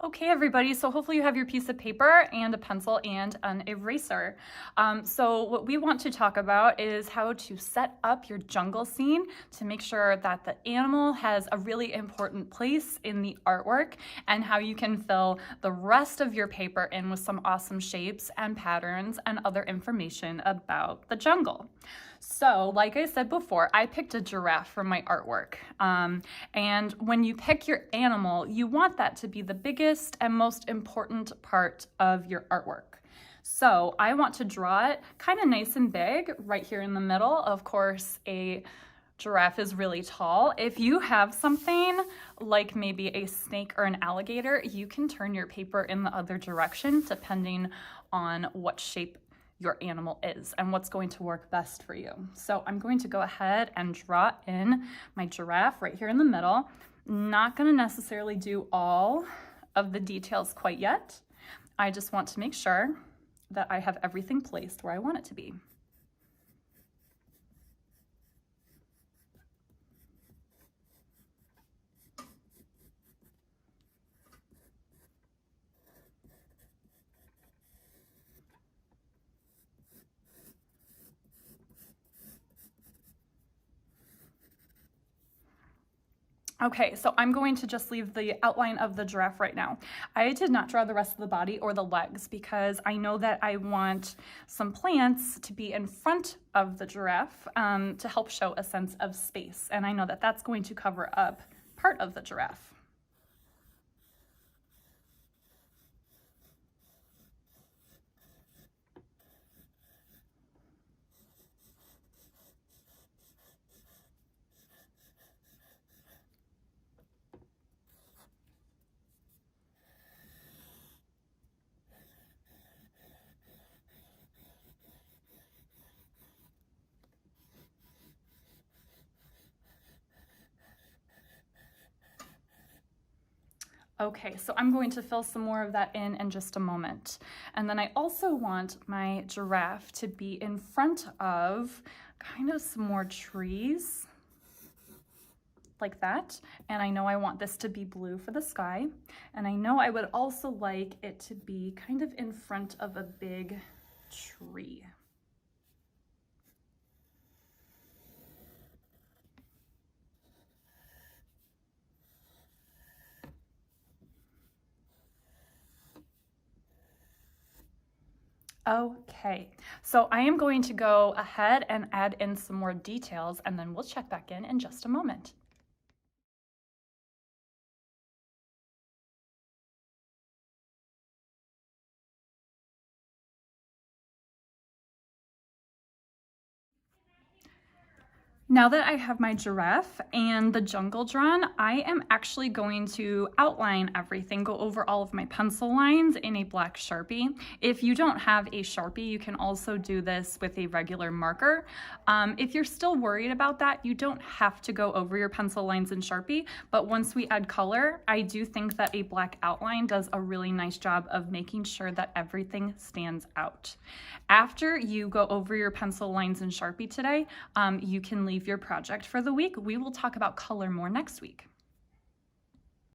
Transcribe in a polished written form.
Okay, everybody, so hopefully you have your piece of paper and a pencil and an eraser. So what we want to talk about is how to set up your jungle scene to make sure that the animal has a really important place in the artwork, and how you can fill the rest of your paper in with some awesome shapes and patterns and other information about the jungle. So, like I said before, I picked a giraffe for my artwork. And when you pick your animal, you want that to be the biggest and most important part of your artwork. So I want to draw it kind of nice and big right here in the middle. Of course, a giraffe is really tall. If you have something like maybe a snake or an alligator, you can turn your paper in the other direction depending on what shape your animal is and what's going to work best for you. So I'm going to go ahead and draw in my giraffe right here in the middle. Not going to necessarily do all of the details quite yet. I just want to make sure that I have everything placed where I want it to be. Okay, so I'm going to just leave the outline of the giraffe right now. I did not draw the rest of the body or the legs because I know that I want some plants to be in front of the giraffe to help show a sense of space. And I know that that's going to cover up part of the giraffe. Okay, so I'm going to fill some more of that in just a moment. And then I also want my giraffe to be in front of kind of some more trees like that. And I know I want this to be blue for the sky. And I know I would also like it to be kind of in front of a big tree. Okay, so I am going to go ahead and add in some more details, and then we'll check back in just a moment. Now that I have my giraffe and the jungle drawn, I am actually going to outline everything, go over all of my pencil lines in a black Sharpie. If you don't have a Sharpie, you can also do this with a regular marker. If you're still worried about that, you don't have to go over your pencil lines in Sharpie, but once we add color, I do think that a black outline does a really nice job of making sure that everything stands out. After you go over your pencil lines in Sharpie today, you can leave your project for the week. We will talk about color more next week.